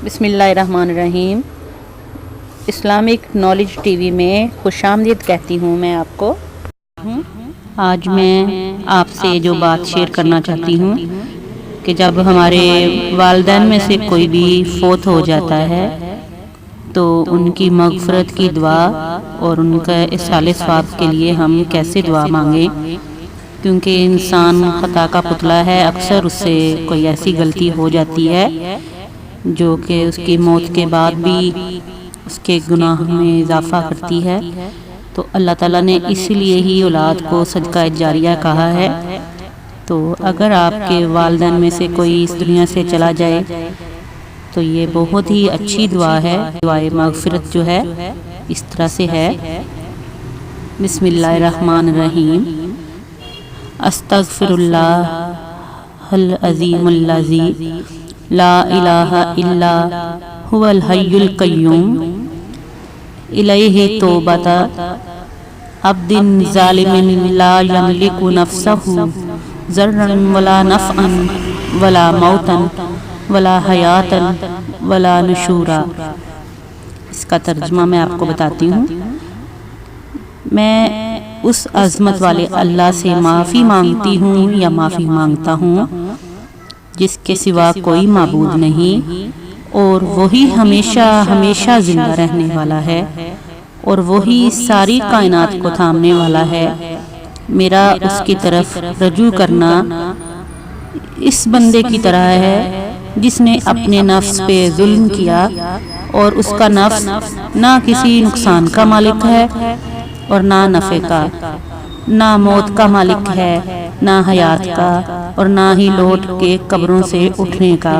बिस्मिल्लाहिर्रहमानिर्रहीम। Islamic knowledge TV में खुशामदीद कहती हूँ मैं आपको। आज मैं आपसे जो बात शेयर करना चाहती हूँ कि जब हमारे वालिदैन में से कोई भी फोत हो जाता है तो उनकी मग़फ़िरत की दुआ और उनका इसाले सवाब के लिए हम कैसे दुआ मांगें, क्योंकि इंसान ख़ता का पुतला है। अक्सर उससे कोई ऐसी गलती हो जाती है जो कि उसकी मौत के बाद भी उसके गुनाह में इजाफ़ा करती है। तो अल्लाह ताला ने इसलिए ही औलाद को सदका जारिया कहा है। तो अगर आपके वालिदैन में से कोई इस दुनिया से चला जाए तो ये बहुत ही अच्छी दुआ है। दुआए मग़फ़िरत जो है इस तरह से है। बिस्मिल्लाहिर्रहमानिर्रहीम। अस्तग़फ़िरुल्लाहल अज़ीमुल्लज़ी ला इलाहा इल्ला हुवल हय्युल क़य्यूम इलैहि तौबता अब्दिन ज़ालिमिन ला यमलिकु नफ़्सहु ज़र्रन वला नफ़अन वला मौतन वला हयातन वला नुशूरा। इसका तर्जुमा मैं आपको बताती हूँ। मैं उस अज़मत वाले अल्लाह से माफ़ी मांगती हूँ या माफ़ी मांगता हूँ जिसके सिवा कोई माबूद नहीं, और वही हमेशा हमेशा ज़िंदा रहने वाला है और वही सारी कायनात को थामने वाला है। मेरा उसकी तरफ रजू करना इस बंदे की तरह है जिसने अपने नफ्स पे जुल्म किया और उसका नफ्स ना किसी नुकसान का मालिक है और ना नफ़े का, ना मौत का मालिक है, ना हयात का, और ना ही लौट के कब्रों से उठने का।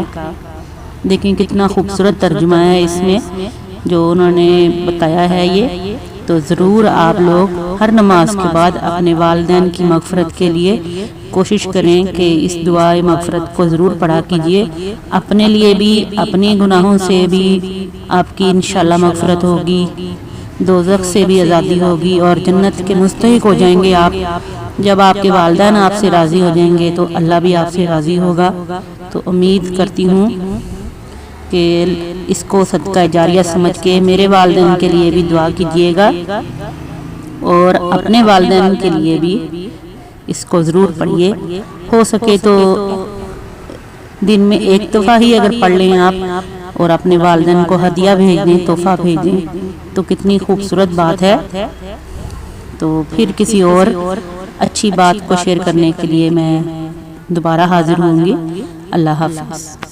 देखें कितना खूबसूरत तर्जुमा है इसमें जो उन्होंने बताया है। ये तो ज़रूर आप लोग हर नमाज के बाद अपने वालिदैन की मग़फ़िरत के लिए कोशिश करें कि इस दुआए मग़फ़िरत को ज़रूर पढ़ा कीजिए। अपने लिए भी, अपने गुनाहों से भी आपकी इंशाअल्लाह मग़फ़िरत होगी, दोज़ख से भी आज़ादी होगी और जन्नत के मुस्तहिक़ हो जाएंगे आप। जब आपके वालिदैन आपसे राज़ी हो जाएंगे तो अल्लाह भी आपसे राज़ी होगा। तो उम्मीद करती हूँ कि इसको सदका जारिया समझ के मेरे वालिदैन के लिए भी दुआ कीजिएगा और अपने वालिदैन के लिए भी इसको ज़रूर पढ़िए। हो सके तो दिन में एक दफ़ा ही अगर पढ़ लें आप और अपने वालिदैन को हदिया भेज दें, तोहफ़ा भेज दें, तो कितनी खूबसूरत बात है। तो फिर किसी और अच्छी बात को शेयर करने के लिए मैं दोबारा हाज़िर होंगी। अल्लाह हाफ़िज़।